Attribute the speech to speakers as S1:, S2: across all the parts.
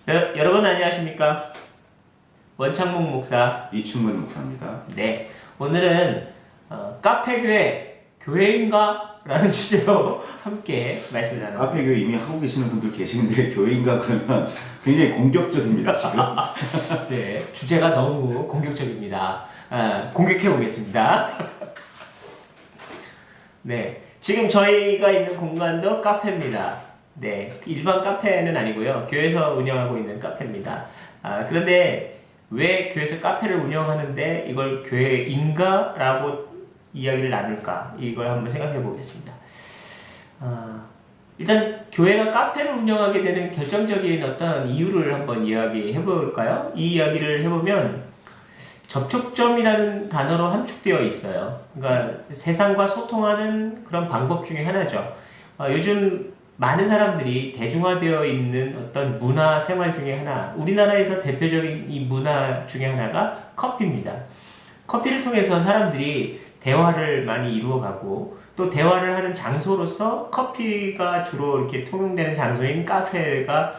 S1: 여러분 안녕하십니까? 원창목 목사.
S2: 이충근 목사입니다.
S1: 네, 오늘은 카페교회 교회인가? 라는 주제로 함께 말씀을 나누고
S2: 카페교회 이미 하고 계시는 분들 계시는데 교회인가 그러면 굉장히 공격적입니다 지금.
S1: 네, 주제가 너무 공격적입니다. 공격해 보겠습니다. 네, 지금 저희가 있는 공간도 카페입니다. 네, 일반 카페는 아니고요. 교회에서 운영하고 있는 카페입니다. 그런데 왜 교회에서 카페를 운영하는데 이걸 교회인가? 라고 이야기를 나눌까? 이걸 한번 생각해 보겠습니다. 일단 교회가 카페를 운영하게 되는 결정적인 어떤 이유를 한번 이야기해 볼까요? 이 이야기를 해보면 접촉점이라는 단어로 함축되어 있어요. 그러니까 세상과 소통하는 그런 방법 중에 하나죠. 요즘 많은 사람들이 대중화되어 있는 어떤 문화 생활 중에 하나, 우리나라에서 대표적인 이 문화 중에 하나가 커피입니다. 커피를 통해서 사람들이 대화를 많이 이루어가고 또 대화를 하는 장소로서 커피가 주로 이렇게 통용되는 장소인 카페가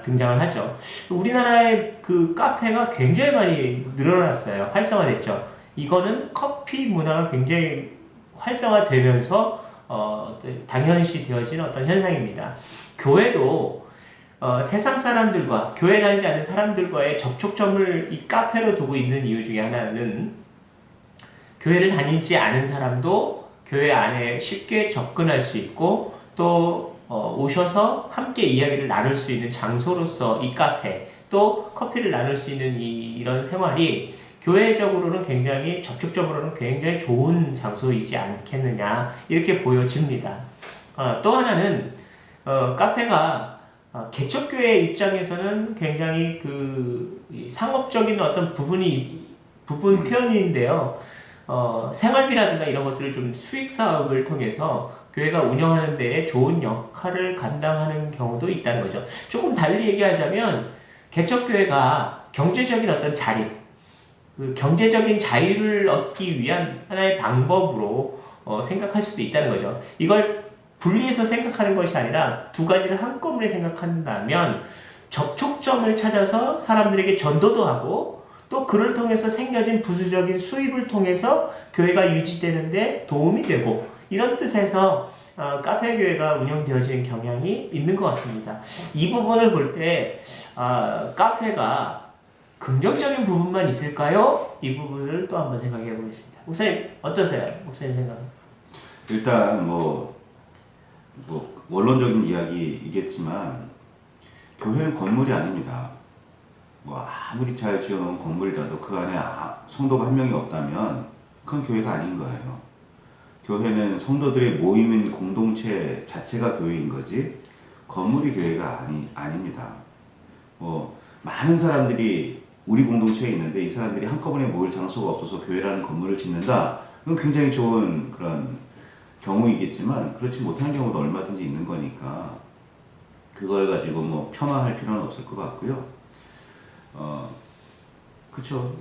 S1: 등장을 하죠. 우리나라의 그 카페가 굉장히 많이 늘어났어요. 활성화됐죠. 이거는 커피 문화가 굉장히 활성화되면서 당연시 되어진 어떤 현상입니다. 교회도 세상 사람들과 교회 다니지 않는 사람들과의 접촉점을 이 카페로 두고 있는 이유 중에 하나는 교회를 다니지 않은 사람도 교회 안에 쉽게 접근할 수 있고 또 오셔서 함께 이야기를 나눌 수 있는 장소로서 이 카페 또 커피를 나눌 수 있는 이런 생활이 교회적으로는 굉장히 접촉적으로는 굉장히 좋은 장소이지 않겠느냐 이렇게 보여집니다. 또 하나는 카페가 개척교회 입장에서는 굉장히 그 상업적인 어떤 부분 표현인데요. 생활비라든가 이런 것들을 좀 수익 사업을 통해서 교회가 운영하는 데에 좋은 역할을 감당하는 경우도 있다는 거죠. 조금 달리 얘기하자면 개척교회가 경제적인 어떤 자립, 그 경제적인 자유를 얻기 위한 하나의 방법으로 생각할 수도 있다는 거죠. 이걸 분리해서 생각하는 것이 아니라 두 가지를 한꺼번에 생각한다면 접촉점을 찾아서 사람들에게 전도도 하고 또 그를 통해서 생겨진 부수적인 수입을 통해서 교회가 유지되는데 도움이 되고 이런 뜻에서 카페교회가 운영되어지는 경향이 있는 것 같습니다. 이 부분을 볼 때 카페가 긍정적인 부분만 있을까요? 이 부분을 또 한번 생각해 보겠습니다. 목사님 어떠세요? 목사님 생각은?
S2: 일단 뭐 원론적인 이야기이겠지만 교회는 건물이 아닙니다. 뭐 아무리 잘 지어놓은 건물이라도 그 안에 성도가 한 명이 없다면 그건 교회가 아닌 거예요. 교회는 성도들의 모임인 공동체 자체가 교회인 거지 건물이 교회가 아닙니다. 뭐 많은 사람들이 우리 공동체에 있는데 이 사람들이 한꺼번에 모일 장소가 없어서 교회라는 건물을 짓는다. 이건 굉장히 좋은 그런 경우이겠지만 그렇지 못한 경우도 얼마든지 있는 거니까 그걸 가지고 뭐 폄하할 필요는 없을 것 같고요. 그쵸.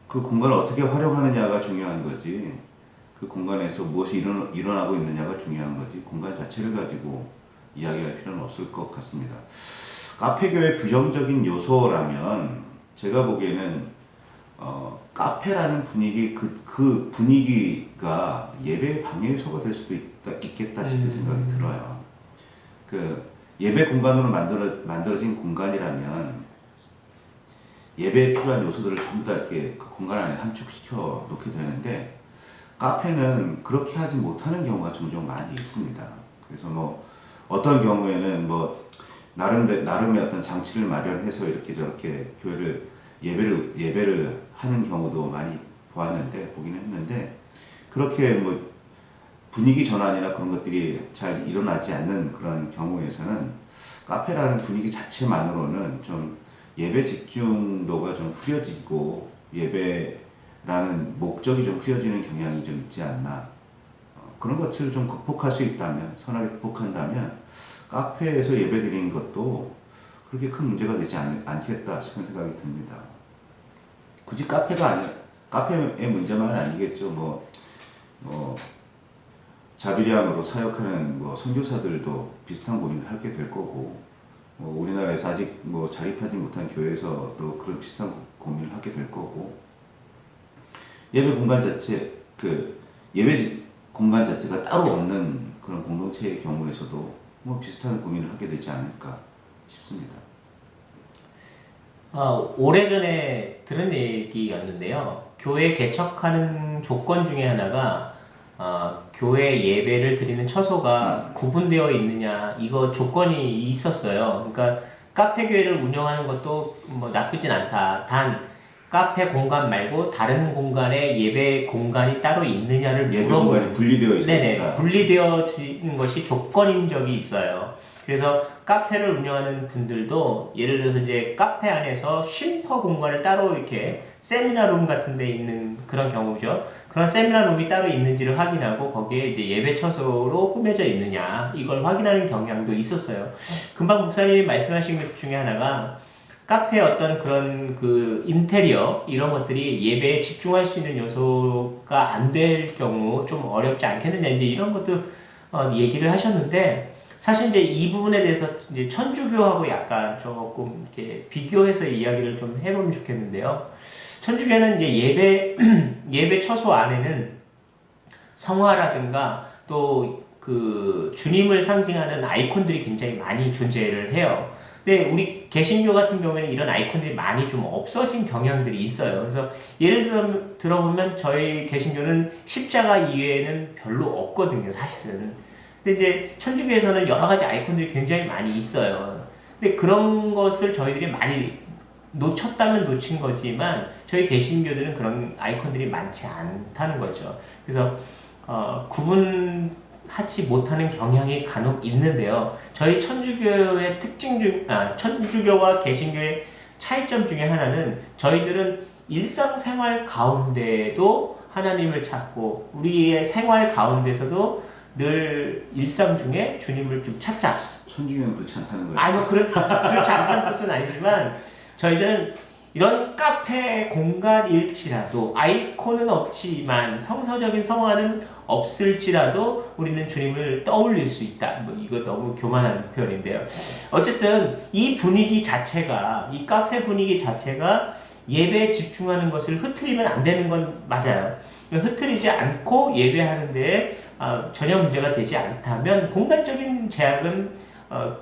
S2: 그 공간을 어떻게 활용하느냐가 중요한 거지. 그 공간에서 무엇이 일어나고 있느냐가 중요한 거지. 공간 자체를 가지고 이야기할 필요는 없을 것 같습니다. 카페교의 부정적인 요소라면 제가 보기에는 카페라는 분위기 그 분위기가 예배의 방해 요소가 될 수도 있겠다 싶은 생각이 들어요. 그 예배 공간으로 만들어진 공간이라면 예배에 필요한 요소들을 전부 다 이렇게 그 공간 안에 함축시켜 놓게 되는데 카페는 그렇게 하지 못하는 경우가 종종 많이 있습니다. 그래서 뭐 어떤 경우에는 뭐 나름의 어떤 장치를 마련해서 이렇게 저렇게 교회를 예배를 하는 경우도 많이 보긴 했는데 그렇게 뭐 분위기 전환이나 그런 것들이 잘 일어나지 않는 그런 경우에서는 카페라는 분위기 자체만으로는 좀 예배 집중도가 좀 흐려지고 예배라는 목적이 좀 흐려지는 경향이 좀 있지 않나. 그런 것들을 좀 극복할 수 있다면, 선하게 극복한다면 카페에서 예배 드리는 것도 그렇게 큰 문제가 되지 않겠다 싶은 생각이 듭니다. 굳이 카페의 문제만 아니겠죠. 자비량으로 사역하는 선교사들도 비슷한 고민을 하게 될 거고 우리나라에서 아직 자립하지 못한 교회에서도 그런 비슷한 고민을 하게 될 거고, 예배 공간 자체, 예배 공간 자체가 따로 없는 그런 공동체의 경우에서도 비슷한 고민을 하게 되지 않을까 싶습니다.
S1: 오래전에 들은 얘기였는데요. 교회 개척하는 조건 중에 하나가 교회 예배를 드리는 처소가 구분되어 있느냐, 이거 조건이 있었어요. 그러니까 카페 교회를 운영하는 것도 나쁘진 않다. 단 카페 공간 말고 다른 공간에 예배 공간이 따로 있느냐를
S2: 예배 공간이 분리되어 있어야
S1: 네네,
S2: 된다.
S1: 분리되어 있는 것이 조건인 적이 있어요. 그래서 카페를 운영하는 분들도 예를 들어서 이제 카페 안에서 쉼터 공간을 따로 이렇게 세미나룸 같은 데 있는 그런 경우죠. 그런 세미나룸이 따로 있는지를 확인하고 거기에 이제 예배 처소로 꾸며져 있느냐, 이걸 확인하는 경향도 있었어요. 금방 목사님이 말씀하신 것 중에 하나가 카페의 어떤 그런 인테리어 이런 것들이 예배에 집중할 수 있는 요소가 안 될 경우 좀 어렵지 않겠느냐, 이제 이런 것도 얘기를 하셨는데, 사실 이제 이 부분에 대해서 이제 천주교하고 약간 조금 이렇게 비교해서 이야기를 좀 해보면 좋겠는데요. 천주교는 이제 예배 처소 안에는 성화라든가 또 주님을 상징하는 아이콘들이 굉장히 많이 존재를 해요. 근데 우리 개신교 같은 경우에는 이런 아이콘들이 많이 좀 없어진 경향들이 있어요. 그래서 예를 들어보면 저희 개신교는 십자가 이외에는 별로 없거든요, 사실은. 근데 이제 천주교에서는 여러 가지 아이콘들이 굉장히 많이 있어요. 근데 그런 것을 저희들이 많이 놓쳤다면 놓친 거지만 저희 개신교들은 그런 아이콘들이 많지 않다는 거죠. 그래서 구분하지 못하는 경향이 간혹 있는데요. 저희 천주교의 천주교와 개신교의 차이점 중에 하나는 저희들은 일상생활 가운데에도 하나님을 찾고 우리의 생활 가운데서도 늘 일상 중에 주님을 좀 찾자.
S2: 천주교는 그렇지 않다는 거예요.
S1: 그렇지 않다는 뜻은 아니지만 저희들은 이런 카페 공간일지라도 아이콘은 없지만 성서적인 성화는 없을지라도 우리는 주님을 떠올릴 수 있다. 이거 너무 교만한 표현인데요. 어쨌든 이 분위기 자체가, 이 카페 분위기 자체가 예배에 집중하는 것을 흐트리면 안 되는 건 맞아요. 흐트리지 않고 예배하는 데에 전혀 문제가 되지 않다면 공간적인 제약은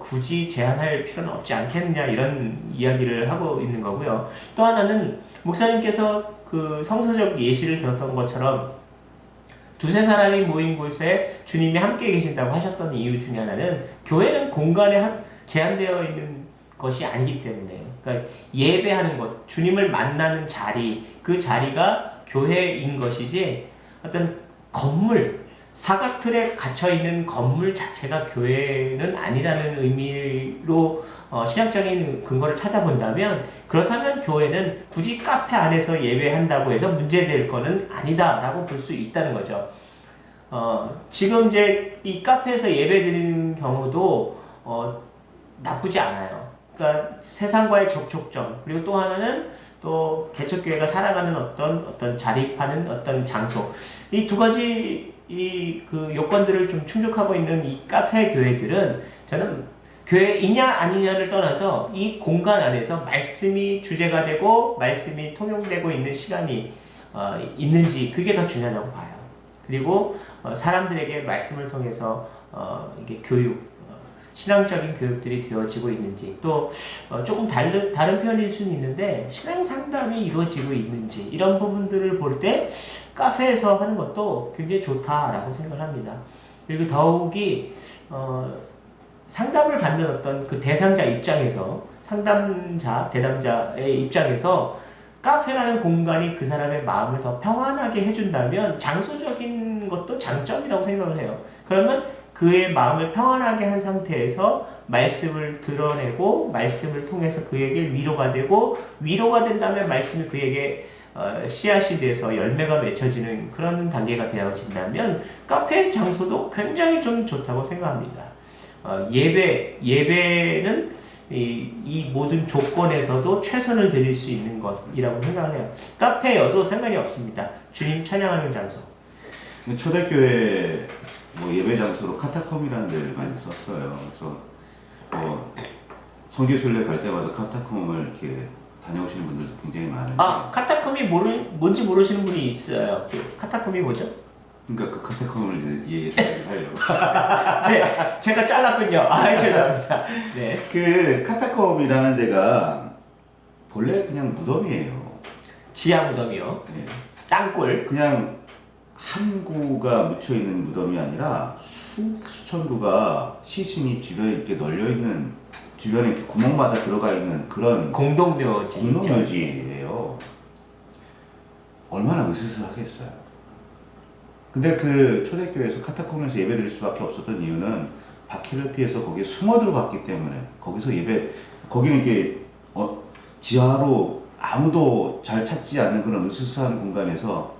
S1: 굳이 제한할 필요는 없지 않겠느냐, 이런 이야기를 하고 있는 거고요. 또 하나는 목사님께서 성서적 예시를 들었던 것처럼 두세 사람이 모인 곳에 주님이 함께 계신다고 하셨던 이유 중에 하나는 교회는 공간에 제한되어 있는 것이 아니기 때문에, 그러니까 예배하는 것, 주님을 만나는 자리, 그 자리가 교회인 것이지 어떤 건물, 사각틀에 갇혀있는 건물 자체가 교회는 아니라는 의미로 신학적인 근거를 찾아본다면, 그렇다면 교회는 굳이 카페 안에서 예배한다고 해서 문제될 거는 아니다라고 볼 수 있다는 거죠. 지금 이제 이 카페에서 예배 드리는 경우도 나쁘지 않아요. 그러니까 세상과의 접촉점, 그리고 또 하나는 또 개척교회가 살아가는 어떤 자립하는 어떤 장소, 이 두 가지 요건들을 좀 충족하고 있는 이 카페 교회들은 저는 교회이냐 아니냐를 떠나서 이 공간 안에서 말씀이 주제가 되고 말씀이 통용되고 있는 시간이 있는지, 그게 더 중요하다고 봐요. 그리고 사람들에게 말씀을 통해서 이게 신앙적인 교육들이 되어지고 있는지, 또 조금 다른 표현일 수는 있는데 신앙 상담이 이루어지고 있는지, 이런 부분들을 볼 때 카페에서 하는 것도 굉장히 좋다라고 생각을 합니다. 그리고 더욱이 상담을 받는 어떤 대상자 입장에서, 대담자의 입장에서 카페라는 공간이 그 사람의 마음을 더 평안하게 해준다면 장소적인 것도 장점이라고 생각을 해요. 그러면 그의 마음을 평안하게 한 상태에서 말씀을 드러내고 말씀을 통해서 그에게 위로가 되고, 위로가 된다면 말씀이 그에게 씨앗이 돼서 열매가 맺혀지는 그런 단계가 되어진다면 카페 장소도 굉장히 좀 좋다고 생각합니다. 예배는 이 모든 조건에서도 최선을 드릴 수 있는 것이라고 생각을 해요. 카페여도 상관이 없습니다. 주님 찬양하는 장소.
S2: 초대교회 예배 장소로 카타콤이라는 데를 많이 썼어요. 그래서 성지순례 갈 때마다 카타콤을 이렇게 다녀오시는 분들도 굉장히 많은데.
S1: 아, 카타콤이 뭔지 모르시는 분이 있어요. 그 카타콤이 뭐죠?
S2: 그러니까 그 카타콤을 얘기하려고.
S1: 네, 제가 잘랐군요. 아, 죄송합니다. 네.
S2: 그 카타콤이라는 데가 본래 그냥 무덤이에요.
S1: 지하 무덤이요.
S2: 네.
S1: 땅굴.
S2: 그냥 한 구가 묻혀 있는 무덤이 아니라 수천 구가 시신이 주변에 이렇게 널려 있는, 주변에 이렇게 구멍마다 들어가 있는 그런
S1: 공동묘지.
S2: 공동묘지예요. 얼마나 으스스하겠어요. 근데 그 초대교회에서 카타콤에서 예배드릴 수밖에 없었던 이유는 박해를 피해서 거기에 숨어 들어갔기 때문에, 거기서 거기는 이렇게 지하로 아무도 잘 찾지 않는 그런 으스스한 공간에서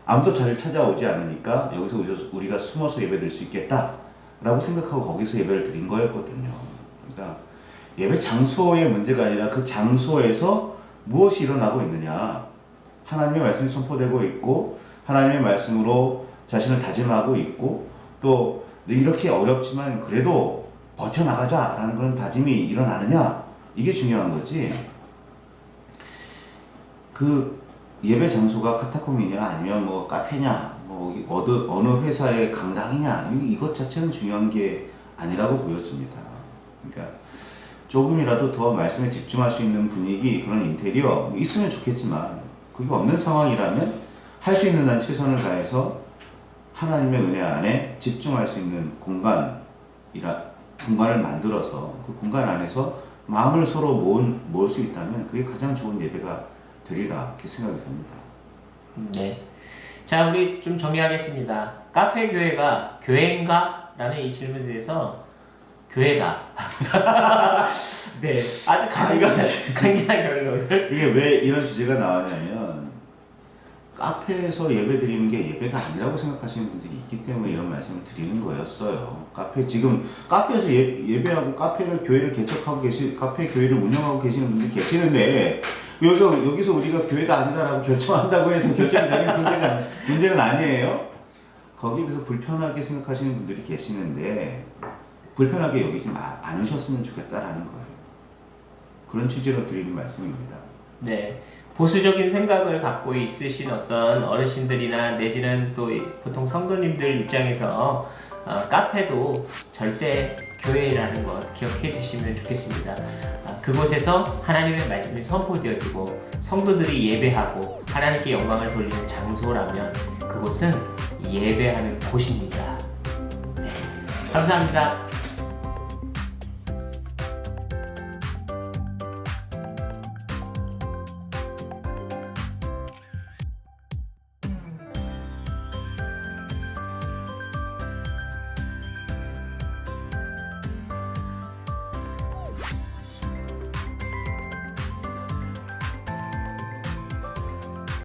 S2: 아무도 잘 찾아오지 않으니까 여기서 우리가 숨어서 예배드릴 수 있겠다라고 생각하고 거기서 예배를 드린 거였거든요. 그러니까 예배 장소의 문제가 아니라 그 장소에서 무엇이 일어나고 있느냐. 하나님의 말씀이 선포되고 있고 하나님의 말씀으로 자신을 다짐하고 있고 또 이렇게 어렵지만 그래도 버텨나가자라는 그런 다짐이 일어나느냐. 이게 중요한 거지. 그 예배 장소가 카타콤이냐 아니면 뭐 카페냐 뭐 어느 회사의 강당이냐 이것 자체는 중요한 게 아니라고 보여집니다. 그러니까 조금이라도 더 말씀에 집중할 수 있는 분위기, 그런 인테리어 있으면 좋겠지만 그게 없는 상황이라면 할 수 있는 한 최선을 다해서 하나님의 은혜 안에 집중할 수 있는 공간을 만들어서 그 공간 안에서 마음을 서로 모을 수 있다면 그게 가장 좋은 예배가 되리라 이렇게 생각이 됩니다.
S1: 네. 자, 우리 좀 정리하겠습니다. 카페 교회가 교회인가? 라는 이 질문에 대해서 교회다. 네. 아주 간결한 결론을.
S2: 이게 왜 이런 주제가 나왔냐면 카페에서 예배 드리는 게 예배가 아니라고 생각하시는 분들이 있기 때문에 이런 말씀을 드리는 거였어요. 지금 카페에서 예배하고 교회를 개척하고 카페 교회를 운영하고 계시는 분들이 계시는데 여기서 우리가 교회가 아니다라고 결정한다고 해서 결정이 되는 문제는 아니에요. 거기에서 불편하게 생각하시는 분들이 계시는데 불편하게 여기지 않으셨으면 좋겠다라는 거예요. 그런 취지로 드리는 말씀입니다.
S1: 네. 보수적인 생각을 갖고 있으신 어떤 어르신들이나 내지는 또 보통 성도님들 입장에서 카페도 절대 교회라는 것 기억해 주시면 좋겠습니다. 그곳에서 하나님의 말씀이 선포되어지고 성도들이 예배하고 하나님께 영광을 돌리는 장소라면 그곳은 예배하는 곳입니다. 네. 감사합니다.